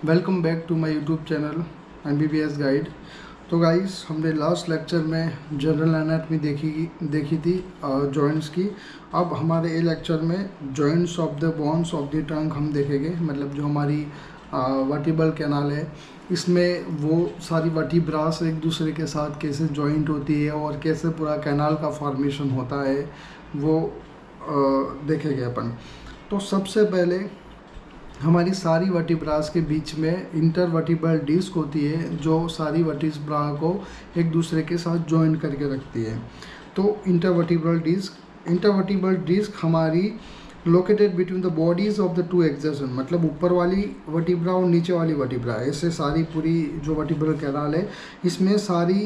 Welcome back to my YouTube channel MBBS guide. तो guys, हमने last lecture में general anatomy देखी थी जॉइंट्स की। अब हमारे ये लेक्चर में joints of the bones of the trunk हम देखेंगे। मतलब जो हमारी वर्टिब्रल कैनाल है, इसमें वो सारी वर्टिब्रास एक दूसरे के साथ कैसे जॉइंट होती है और कैसे पूरा कैनाल का फॉर्मेशन होता है, वो देखेंगे अपन। तो सबसे पहले हमारी सारी वर्टिब्रास के बीच में इंटरवर्टिब्रल डिस्क होती है, जो सारी वर्टिब्रा को एक दूसरे के साथ जॉइन करके रखती है। तो इंटरवर्टिब्रल डिस्क हमारी located between the bodies of the two एक्सेशन, मतलब ऊपर वाली वर्टिब्रा और नीचे वाली वर्टिब्रा, ऐसे सारी पूरी जो वर्टिब्रल कैनाल है, इसमें सारी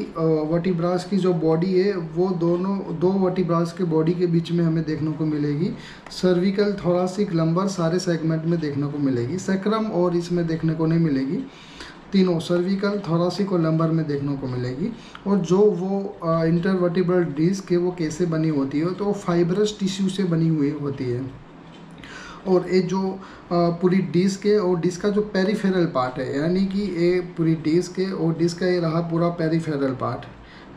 वर्टिब्रास की जो बॉडी है वो दो वर्टिब्रास के बॉडी के बीच में हमें देखने को मिलेगी। सर्विकल, थोरासिक, लंबर सारे सेगमेंट में देखने को मिलेगी। सैक्रम और इसमें देखने को नहीं मिलेगी। तीनों सर्विकल, थोरासिक और लंबर में देखने को मिलेगी। और जो वो इंटरवर्टिब्रल डिस्क है वो कैसे बनी होती है, तो फाइब्रस टिश्यू से बनी हुई होती है। और ये जो पूरी डिस्क है और डिस्क का जो पेरिफेरल पार्ट है, यानी कि ये पूरी डिस्क है और डिस्क का ये रहा पूरा पेरिफेरल पार्ट,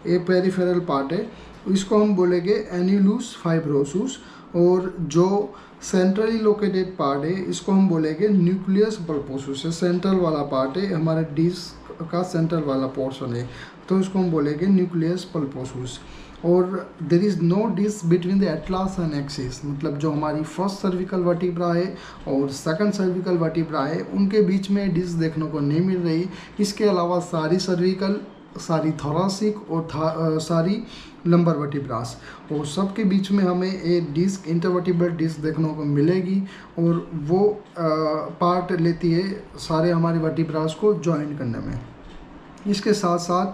ये पेरिफेरल पार्ट है, इसको हम बोलेंगे एन्युलस फाइब्रोसस। और जो सेंट्रली लोकेटेड पार्ट है, इसको हम बोलेंगे न्यूक्लियस पल्पोसस। सेंट्रल वाला पार्ट है, हमारे डिस्क का सेंट्रल वाला पोर्शन है, तो इसको हम बोलेंगे न्यूक्लियस पल्पोसस। और there is no disc between the atlas and axis, मतलब जो हमारी फर्स्ट सर्विकल वर्टिब्रा है और सेकंड सर्विकल वर्टिब्रा है, उनके बीच में डिस्क देखने को नहीं मिल रही। इसके अलावा सारी सर्विकल, सारी थोरासिक और सारी लंबर वर्टिब्रास, और सबके बीच में हमें एक डिस्क, इंटरवर्टिब्रल डिस्क देखने को मिलेगी। और वो पार्ट लेती है सारे हमारे वर्टिब्रास को जॉइन करने में। इसके साथ साथ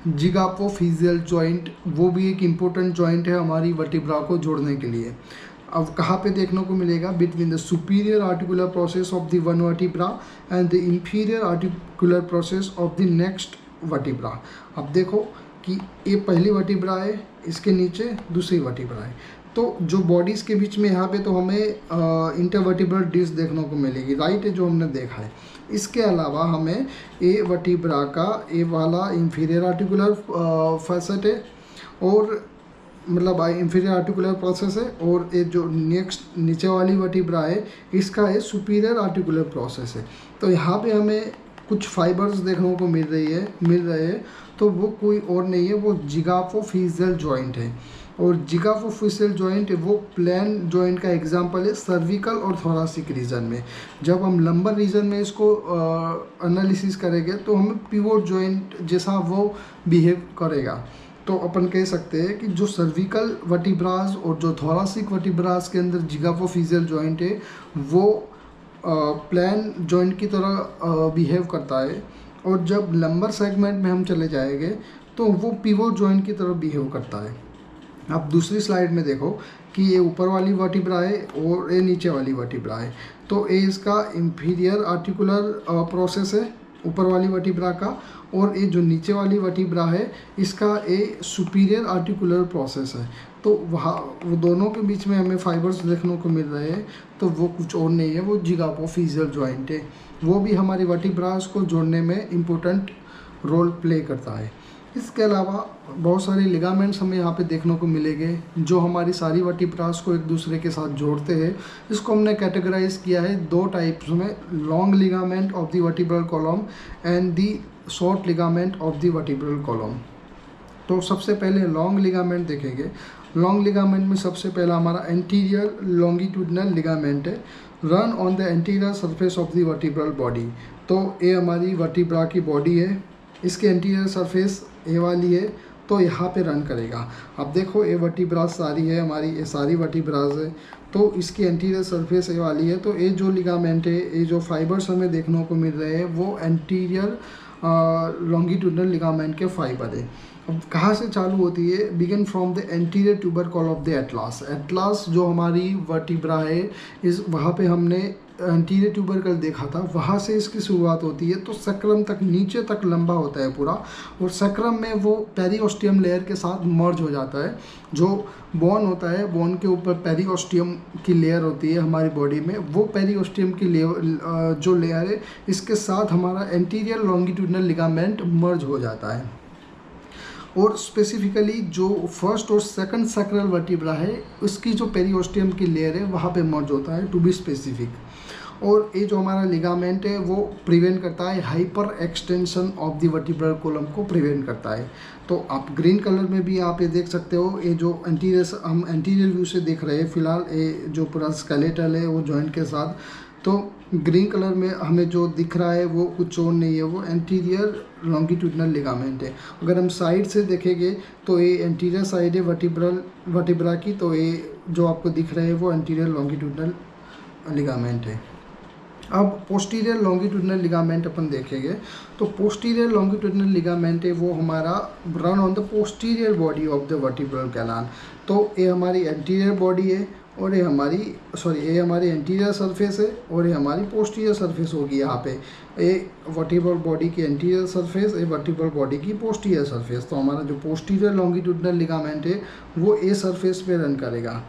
जिगापोफिजियल जॉइंट, वो भी एक इम्पोर्टेंट जॉइंट है हमारी वर्टिब्रा को जोड़ने के लिए। अब कहाँ पे देखने को मिलेगा? Between the superior articular process of the one vertebra and the inferior articular process of the next vertebra. अब देखो कि ये पहली वर्टिब्रा है, इसके नीचे दूसरी वर्टिब्रा है। तो जो बॉडीज़ के बीच में यहाँ पे तो हमें इंटरवर्टिब्रल डिस्क देखने को मिलेगी, राइट है, जो हमने देखा है। इसके अलावा हमें ए वर्टिब्रा का ए वाला इंफीरियर आर्टिकुलर फैसेट है, और मतलब इंफीरियर आर्टिकुलर प्रोसेस है। और ये जो नेक्स्ट नीचे वाली वर्टिब्रा है, इसका है सुपीरियर आर्टिकुलर प्रोसेस है। तो यहाँ पे हमें कुछ फाइबर्स देखने को मिल रहे हैं। तो वो कोई और नहीं है, वो जिगापोफिजियल जॉइंट है। और जिगापोफिजियल जॉइंट वो प्लेन जॉइंट का एग्जांपल है सर्विकल और थोरासिक रीजन में। जब हम लंबर रीजन में इसको एनालिसिस करेंगे तो हमें पिवोट जॉइंट जैसा वो बिहेव करेगा। तो अपन कह सकते हैं कि जो सर्विकल वर्टिब्रास और जो थोरासिक वर्टिब्रास के अंदर जिगापोफिजियल जॉइंट है, वो प्लेन जॉइंट की तरह बिहेव करता है। और जब लंबर सेगमेंट में हम चले जाएंगे तो वो पिवोट जॉइंट की तरह बिहेव करता है। आप दूसरी स्लाइड में देखो कि ये ऊपर वाली वर्टिब्रा है और ये नीचे वाली वर्टिब्रा है। तो ये इसका इंफीरियर आर्टिकुलर प्रोसेस है ऊपर वाली वर्टिब्रा का, और ये जो नीचे वाली वर्टिब्रा है, इसका ये सुपीरियर आर्टिकुलर प्रोसेस है। तो वहाँ वो दोनों के बीच में हमें फाइबर्स देखने को मिल रहे हैं। तो वो कुछ और नहीं है, वो जिगापोफिजियल जॉइंट है। वो भी हमारी वर्टिब्रास को जोड़ने में इम्पोर्टेंट रोल प्ले करता है। इसके अलावा बहुत सारे लिगामेंट्स हमें यहाँ पे देखने को मिलेंगे, जो हमारी सारी वर्टिब्रास को एक दूसरे के साथ जोड़ते हैं। इसको हमने कैटेगराइज किया है दो टाइप्स में, long ligament of the vertebral column and the short ligament of the vertebral column. तो सबसे पहले लॉन्ग लिगामेंट देखेंगे। लॉन्ग लिगामेंट में सबसे पहला हमारा एंटीरियर लॉन्गिट्यूडनल लिगामेंट है, run on the anterior surface of the vertebral body. तो ये हमारी वर्टिब्रा की बॉडी है, इसके एंटीरियर सरफेस ए वाली है, तो यहाँ पे रन करेगा। अब देखो ये वर्टिब्रास सारी है हमारी, ये सारी वर्टिब्रास है, तो इसकी एंटीरियर सरफेस ए वाली है। तो ये जो लिगामेंट है, ये जो फाइबर्स हमें देखने को मिल रहे हैं, वो एंटीरियर लॉन्गिट्यूडनल लिगामेंट के फाइबर है। अब कहाँ से चालू होती है? Begin from the anterior tubercle of the atlas. Atlas जो हमारी वर्टिब्रा है, इस वहाँ पे हमने एंटीरियर ट्यूबरकल देखा था, वहाँ से इसकी शुरुआत होती है। तो सक्रम तक, नीचे तक लंबा होता है पूरा, और सक्रम में वो पेरिओस्टियम लेयर के साथ मर्ज हो जाता है। जो बोन होता है, बोन के ऊपर पेरिओस्टियम की लेयर होती है हमारी बॉडी में, वो पेरिओस्टियम की लेयर जो लेयर है, इसके साथ हमारा एंटीरियर लॉन्गिट्यूडनल लिगामेंट मर्ज हो जाता है। और स्पेसिफिकली जो फर्स्ट और सेकंड सैक्रल वर्टिब्रा है, उसकी जो पेरिओस्टियम की लेयर है वहाँ पे मर्ज होता है, टू बी स्पेसिफिक। और ये जो हमारा लिगामेंट है वो प्रिवेंट करता है hyper extension of the vertebral column को प्रिवेंट करता है। तो आप ग्रीन कलर में भी आप ये देख सकते हो, ये जो एंटीरियर, हम एंटीरियर व्यू से देख रहे हैं फिलहाल, ये जो पूरा स्केलेटल है वो जॉइंट के साथ, तो ग्रीन कलर में हमें जो दिख रहा है वो कुछ और नहीं है, वो एंटीरियर लॉन्गिट्यूडनल लिगामेंट है। अगर हम साइड से देखेंगे तो ये एंटीरियर साइड है वर्टिब्रा की, तो ये जो आपको दिख रहा है वो एंटीरियर लॉन्गिट्यूडनल लिगामेंट है। अब पोस्टीरियर लॉन्गिट्यूडनल लिगामेंट अपन देखेंगे, तो पोस्टीरियर लॉन्गिट्यूडनल लिगामेंट है वो हमारा run on the posterior body of the vertebral canal. तो ये हमारी एंटीरियर बॉडी है, और ये हमारी एंटीरियर सरफेस है, और ये हमारी पोस्टीरियर सरफेस होगी। यहाँ पे ये वर्टिब्रल बॉडी की एंटीरियर सरफेस, ये वर्टिब्रल बॉडी की पोस्टीरियर सरफेस। तो हमारा जो पोस्टीरियर लॉन्गिट्यूडनल लिगामेंट है वो ए सरफेस पे रन करेगा।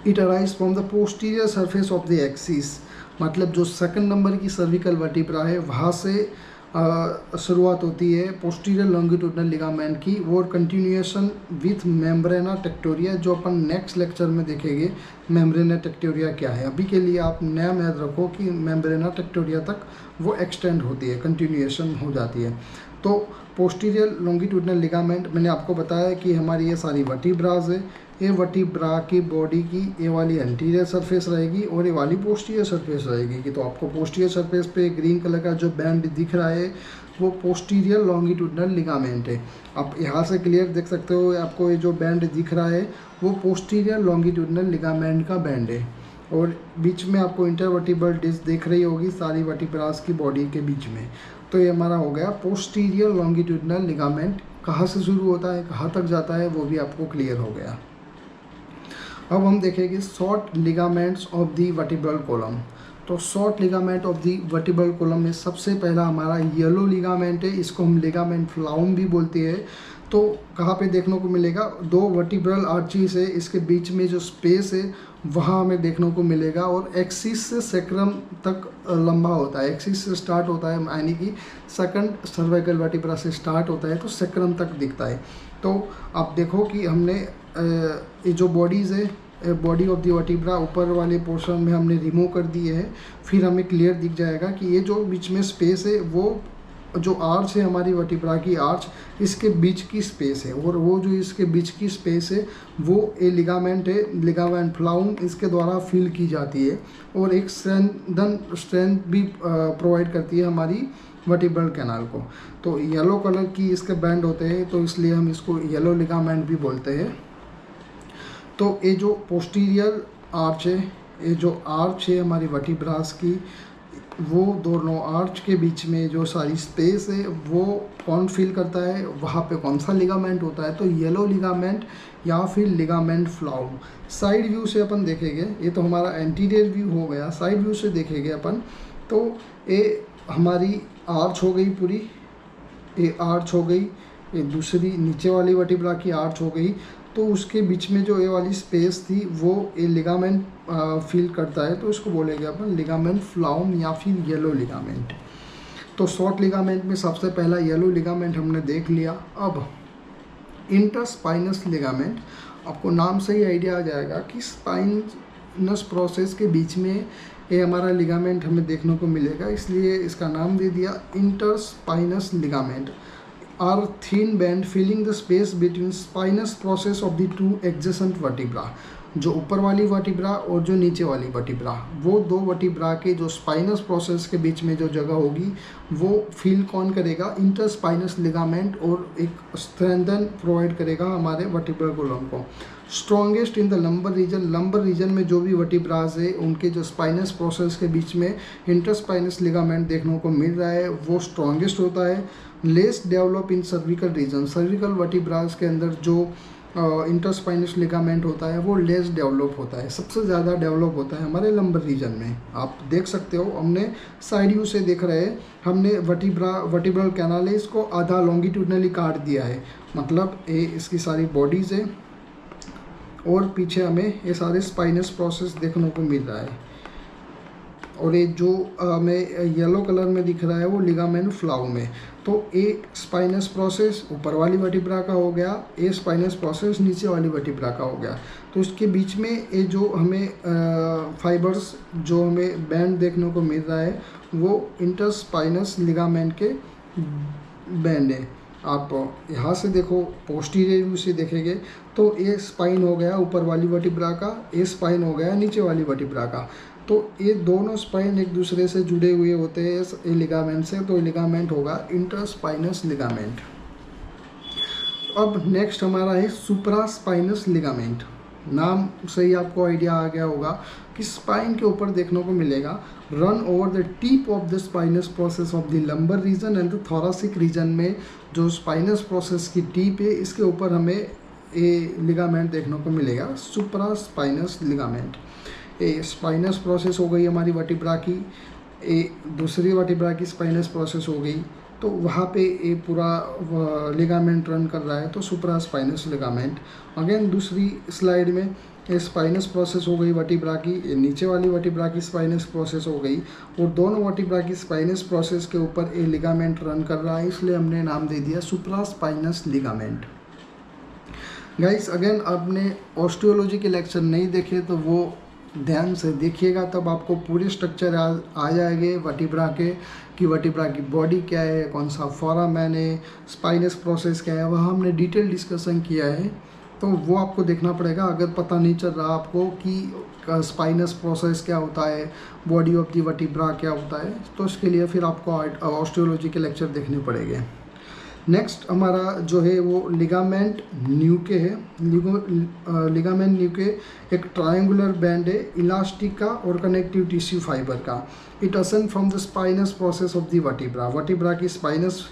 It arise from the posterior surface of the axis, मतलब जो सेकंड नंबर की सर्विकल वर्टिब्रा है वहाँ से शुरुआत होती है पोस्टीरियर लॉन्गिट्यूडनल लिगामेंट की, और कंटिन्यूएशन विथ मेम्ब्रेना टेक्टोरिया, जो अपन नेक्स्ट लेक्चर में देखेंगे मेम्ब्रेना टेक्टोरिया क्या है। अभी के लिए आप नया याद रखो कि मेम्ब्रेना टेक्टोरिया तक वो एक्सटेंड होती है, कंटिन्यूएशन हो जाती है। तो पोस्टीरियर लॉन्गिट्यूडनल लिगामेंट, मैंने आपको बताया कि हमारी ये सारी वर्टिब्राज है। ये वर्टिब्रा की बॉडी की ये वाली एंटीरियर सरफेस रहेगी और ये वाली पोस्टीरियर सरफेस रहेगी कि, तो आपको पोस्टीरियर सरफेस पे ग्रीन कलर का जो बैंड दिख रहा है वो पोस्टीरियर लॉन्गिट्यूडनल लिगामेंट है। आप यहाँ से क्लियर देख सकते हो, आपको ये जो बैंड दिख रहा है वो पोस्टीरियर लॉन्गिट्यूडनल लिगामेंट का बैंड है, और बीच में आपको इंटरवर्टिब्रल डिस्क दिख रही होगी सारी वर्टिब्रास की बॉडी के बीच में। तो ये हमारा हो गया पोस्टीरियर लॉन्गिट्यूडनल लिगामेंट। कहाँ से शुरू होता है, कहाँ तक जाता है, वो भी आपको क्लियर हो गया। अब हम देखेंगे short ligaments of the vertebral column. तो short ligament of the vertebral column में सबसे पहला हमारा येलो लिगामेंट है, इसको हम लिगामेंट फ्लाउम भी बोलते हैं। तो कहाँ पे देखने को मिलेगा, दो वर्टिब्रल आर्चीज है, इसके बीच में जो स्पेस है वहाँ हमें देखने को मिलेगा, और एक्सिस से सेक्रम तक लंबा होता है। एक्सिस से स्टार्ट होता है, यानी कि सेकंड सर्वाइकल वर्टिब्रा से स्टार्ट होता है तो सेक्रम तक दिखता है। तो आप देखो कि हमने ये जो बॉडीज़ है, बॉडी ऑफ द वर्टिब्रा ऊपर वाले पोर्शन में हमने रिमूव कर दिए है, फिर हमें क्लियर दिख जाएगा कि ये जो बीच में स्पेस है वो जो आर्च है हमारी वर्टिब्रा की आर्च, इसके बीच की स्पेस है, और वो जो इसके बीच की स्पेस है वो ए लिगामेंट है, लिगामेंट फ्लाउम, इसके द्वारा फिल की जाती है, और एक स्ट्रेंथ भी प्रोवाइड करती है हमारी वर्टिब्रल कैनाल को। तो येलो कलर की इसके बैंड होते हैं, तो इसलिए हम इसको येलो लिगामेंट भी बोलते हैं। तो ये जो पोस्टीरियर आर्च है, ये जो आर्च है हमारी वर्टिब्रास की, वो दोनों आर्च के बीच में जो सारी स्पेस है वो कौन फिल करता है, वहाँ पे कौन सा लिगामेंट होता है, तो येलो लिगामेंट या फिर लिगामेंट फ्लाउम। साइड व्यू से अपन देखेंगे, ये तो हमारा एंटीरियर व्यू हो गया, साइड व्यू से देखेंगे अपन, तो ये हमारी आर्च हो गई पूरी, ये आर्च हो गई, ये दूसरी नीचे वाली वर्टिब्रा की आर्च हो गई, तो उसके बीच में जो ये वाली स्पेस थी वो ये लिगामेंट फील करता है, तो इसको बोलेंगे अपन लिगामेंट फ्लाउम या फिर येलो लिगामेंट। तो शॉर्ट लिगामेंट में सबसे पहला येलो लिगामेंट हमने देख लिया। अब इंटरस्पाइनस लिगामेंट, आपको नाम से ही आइडिया आ जाएगा कि स्पाइनस प्रोसेस के बीच में ये हमारा लिगामेंट हमें देखने को मिलेगा, इसलिए इसका नाम दे दिया interspinous ligament. Are thin band filling the space between spinous process of the two adjacent vertebra. जो ऊपर वाली वर्टिब्रा और जो नीचे वाली वर्टिब्रा, वो दो वर्टिब्रा के जो स्पाइनस प्रोसेस के बीच में जो जगह होगी वो फील कौन करेगा, इंटरस्पाइनस लिगामेंट, और एक स्ट्रेंथन प्रोवाइड करेगा हमारे वर्टिब्रल कॉलम को। Strongest in the lumbar reason, lumbar region में जो भी वर्टिब्रास है उनके जो स्पाइनस प्रोसेस के बीच में इंटरस्पाइनस लिगामेंट देखने को मिल रहा है वो स्ट्रॉन्गेस्ट होता है। Less develop in cervical region, cervical vertebras के अंदर जो इंटरस्पाइनस लिगामेंट होता है वो लेस डेवलप होता है, सबसे ज़्यादा डेवलप होता है हमारे लंबर रीजन में। आप देख सकते हो, हमने साइड व्यू से देख रहे हैं, हमने वर्टिब्रल कैनाल है इसको आधा लॉन्गिट्यूडनली काट दिया है, मतलब ये इसकी सारी बॉडीज़ है और पीछे हमें ये सारे स्पाइनस प्रोसेस देखने को मिल रहा है। और ये जो हमें येलो कलर में दिख रहा है वो लिगामेंट फ्लाउ में। तो ए स्पाइनस प्रोसेस ऊपर वाली वर्टिब्रा का हो गया, ए स्पाइनस प्रोसेस नीचे वाली वर्टिब्रा का हो गया। तो इसके बीच में ये जो हमें फाइबर्स जो हमें बैंड देखने को मिल रहा है वो इंटरस्पाइनस लिगामेंट के बैंड है। आप यहाँ से देखो, पोस्टीरियर व्यू से देखेंगे तो ये स्पाइन हो गया ऊपर वाली वर्टिब्रा का, ये स्पाइन हो गया नीचे वाली वर्टिब्रा का। तो ये दोनों स्पाइन एक दूसरे से जुड़े हुए होते हैं ये लिगामेंट से, तो लिगामेंट होगा इंटरस्पाइनस लिगामेंट। अब नेक्स्ट हमारा है सुप्रास्पाइनस लिगामेंट। नाम से ही आपको आइडिया आ गया होगा कि स्पाइन के ऊपर देखने को मिलेगा, run over the tip of the spinous process of the lumbar region and the thoracic region में जो स्पाइनस प्रोसेस की टिप है इसके ऊपर हमें ये लिगामेंट देखने को मिलेगा, सुप्रास्पाइनस लिगामेंट। ये स्पाइनस प्रोसेस हो गई हमारी वर्टिब्रा की, ये दूसरी वर्टिब्रा की स्पाइनस प्रोसेस हो गई, तो वहाँ पे ये पूरा लिगामेंट रन कर रहा है, तो सुप्रास्पाइनस लिगामेंट। अगेन दूसरी स्लाइड में ये स्पाइनस प्रोसेस हो गई वर्टिब्रा की, ये नीचे वाली वर्टिब्रा की स्पाइनस प्रोसेस हो गई, और दोनों वर्टिब्रा की स्पाइनस प्रोसेस के ऊपर ये लिगामेंट रन कर रहा है, इसलिए हमने नाम दे दिया सुप्रास्पाइनस लिगामेंट। गाइस अगेन आपने ऑस्टियोलॉजी के लेक्चर नहीं देखे तो वो ध्यान से देखिएगा, तब आपको पूरे स्ट्रक्चर आ जाएंगे वर्टिब्रा के, कि वर्टिब्रा की बॉडी क्या है, कौन सा फोरामेन है, स्पाइनस प्रोसेस क्या है, वह हमने डिटेल डिस्कशन किया है, तो वो आपको देखना पड़ेगा। अगर पता नहीं चल रहा आपको कि स्पाइनस प्रोसेस क्या होता है, बॉडी ऑफ दी वर्टिब्रा क्या होता है, तो इसके लिए फिर आपको ऑस्टियोलॉजी के लेक्चर देखने पड़ेंगे। नेक्स्ट हमारा जो है वो लिगामेंट न्यूके है। लिगामेंट न्यूके एक ट्रायंगुलर बैंड है इलास्टिक का और कनेक्टिव टिश्यू फाइबर का। It ascend from the spinous process of the vertebra, vertebra की स्पाइनस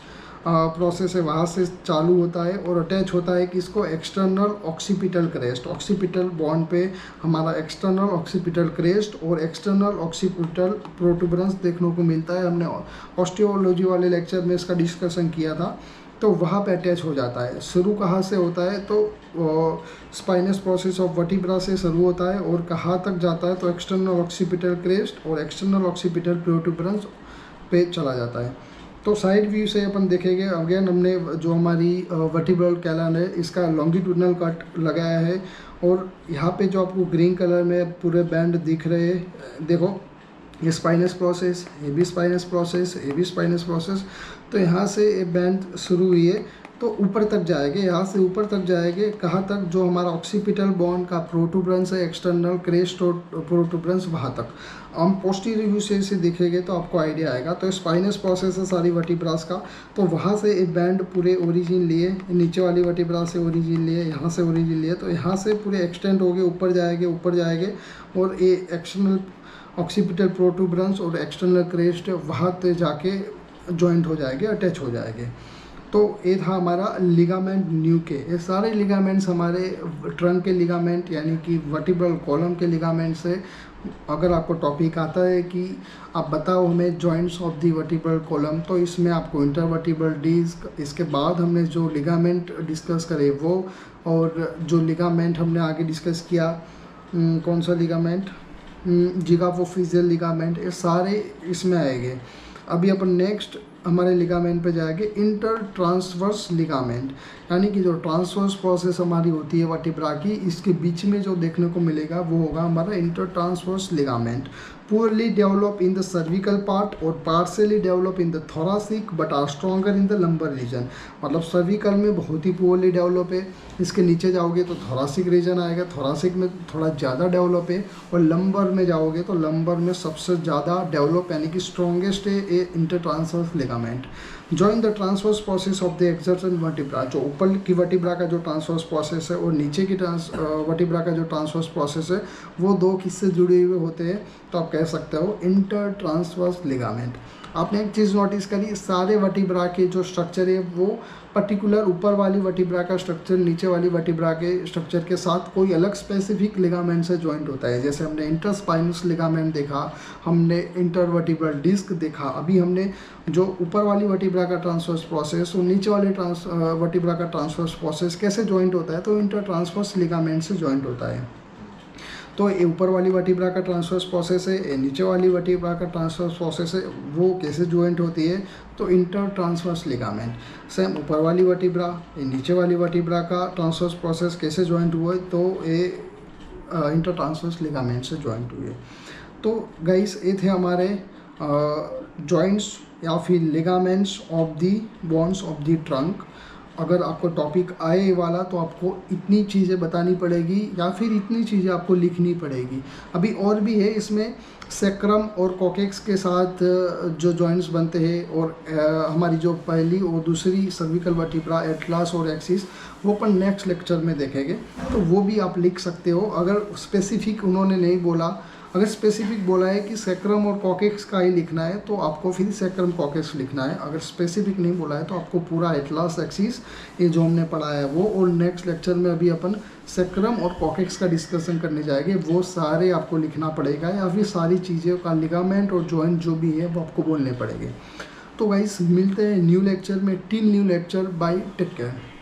प्रोसेस है वहाँ से चालू होता है और अटैच होता है कि इसको external occipital crest, occipital bond पे हमारा एक्सटर्नल ऑक्सीपिटल क्रेस्ट और एक्सटर्नल ऑक्सीपिटल प्रोटूबरेंस देखने को मिलता है। हमने ऑस्टियोलॉजी वाले लेक्चर में इसका डिस्कशन किया था, तो वहाँ पे अटैच हो जाता है। शुरू कहाँ से होता है, तो स्पाइनस प्रोसेस ऑफ वर्टिब्रा से शुरू होता है और कहाँ तक जाता है, तो एक्सटर्नल ऑक्सीपिटल क्रेस्ट और एक्सटर्नल ऑक्सीपिटल प्रोटूबरेंस पे चला जाता है। तो साइड व्यू से अपन देखेंगे, अगेन हमने जो हमारी वर्टिब्रल कैनाल है इसका लॉन्गिट्यूडनल कट लगाया है, और यहाँ पे जो आपको ग्रीन कलर में पूरे बैंड दिख रहे हैं, देखो ये स्पाइनस प्रोसेस, ये भी स्पाइनस प्रोसेस, ये भी स्पाइनस प्रोसेस, तो यहाँ से ये बैंड शुरू हुई है तो ऊपर तक जाएंगे, यहाँ से ऊपर तक जाएंगे, कहाँ तक, जो हमारा ऑक्सीपिटल बॉन्ड का प्रोटूबरेंस है, एक्सटर्नल क्रेस्ट और प्रोटूबरेंस, वहाँ तक। हम पोस्टीरियर व्यू से देखेंगे तो आपको आइडिया आएगा। तो स्पाइनस प्रोसेस है सारी वर्टिब्रास का, तो वहाँ से एक बैंड पूरे ओरिजिन लिए, नीचे वाली वर्टिब्रा से ओरिजिन लिए, यहाँ से ओरिजिन लिए, तो यहाँ से पूरे एक्सटेंड हो गए, ऊपर जाएंगे और ये एक्सटर्नल ऑक्सीपिटल प्रोटूबरेंस और एक्सटर्नल क्रेस्ट वहाँ तक जाके जॉइंट हो जाएंगे, अटैच हो जाएंगे। तो ये था हमारा लिगामेंट न्यूके। ये सारे लिगामेंट्स हमारे ट्रंक के लिगामेंट यानी कि वर्टिब्रल कॉलम के लिगामेंट से। अगर आपको टॉपिक आता है कि आप बताओ हमें joints of the vertebral column, तो इसमें आपको इंटरवर्टिब्रल डिस्क, इसके बाद हमने जो लिगामेंट डिस्कस करे वो, और जो लिगामेंट हमने आगे डिस्कस किया कौन सा लिगामेंट, जिगाफोफिजियल लिगामेंट, ये सारे इसमें आएंगे। अभी अपन नेक्स्ट हमारे लिगामेंट पे जाएंगे इंटर ट्रांसवर्स लिगामेंट, यानी कि जो ट्रांसवर्स प्रोसेस हमारी होती है वर्टिब्रा की, इसके बीच में जो देखने को मिलेगा वो होगा हमारा inter transverse ligament. poorly develop in the cervical part और partially develop in the thoracic but are stronger in the lumbar region। मतलब सर्विकल में बहुत ही poorly develop है, इसके नीचे जाओगे तो thoracic region आएगा, thoracic में थोड़ा ज़्यादा develop है, और lumbar में जाओगे तो lumbar में सबसे ज़्यादा develop यानी कि strongest है ये intertransverse ligament। Join the transverse process of the exertion vertebra, जो ऊपर की वर्टिब्रा का जो ट्रांसवर्स प्रोसेस है और नीचे की वर्टिब्रा का जो ट्रांसवर्स प्रोसेस है वो दो किससे जुड़े हुए होते हैं, तो आप कह सकते हो इंटर ट्रांसवर्स लिगामेंट। आपने एक चीज़ नोटिस करी, सारे वर्टिब्रा के जो स्ट्रक्चर है वो पर्टिकुलर ऊपर वाली वर्टिब्रा का स्ट्रक्चर नीचे वाली वर्टिब्रा के स्ट्रक्चर के साथ कोई अलग स्पेसिफिक लिगामेंट से जॉइंट होता है। जैसे हमने इंटरस्पाइनस लिगामेंट देखा, हमने इंटरवर्टिब्रल डिस्क देखा, अभी हमने जो ऊपर वाली वर्टिब्रा का ट्रांसवर्स प्रोसेस और नीचे वाली वर्टिब्रा का ट्रांसवर्स प्रोसेस कैसे जॉइंट होता है, तो इंटर ट्रांसवर्स लिगामेंट से जॉइंट होता है। तो ये ऊपर वाली वर्टिब्रा का ट्रांसवर्स प्रोसेस है, ये नीचे वाली वर्टिब्रा का ट्रांसवर्स प्रोसेस है, वो कैसे जॉइंट होती है, तो इंटर ट्रांसवर्स लिगामेंट। सेम ऊपर वाली वर्टिब्रा ये नीचे वाली वर्टिब्रा का ट्रांसवर्स प्रोसेस कैसे जॉइंट हुआ है, तो ये इंटर ट्रांसवर्स लिगामेंट से जॉइंट हुए। तो गाइस ये थे हमारे जॉइंट्स या फिर ligaments of the bones of the trunk. अगर आपको टॉपिक आए वाला तो आपको इतनी चीज़ें बतानी पड़ेगी या फिर इतनी चीज़ें आपको लिखनी पड़ेगी। अभी और भी है इसमें, सेक्रम और कॉकेक्स के साथ जो जॉइंट्स बनते हैं, और हमारी जो पहली और दूसरी सर्विकल वर्टिब्रा, एटलास और एक्सिस, वो अपन नेक्स्ट लेक्चर में देखेंगे, तो वो भी आप लिख सकते हो। अगर स्पेसिफिक उन्होंने नहीं बोला, अगर स्पेसिफिक बोला है कि सेक्रम और कॉकेक्स का ही लिखना है तो आपको फिर सेक्रम कॉकेक्स लिखना है। अगर स्पेसिफिक नहीं बोला है तो आपको पूरा एटलास एक्सिस ये जो हमने पढ़ा है वो, और नेक्स्ट लेक्चर में अभी अपन सेक्रम और कॉकेक्स का डिस्कशन करने जाएंगे, वो सारे आपको लिखना पड़ेगा, या फिर सारी चीज़ों का लिगामेंट और जॉइंट जो भी है वो आपको बोलने पड़ेंगे। तो गाइस मिलते हैं न्यू लेक्चर में, till new lecture, bye, take care.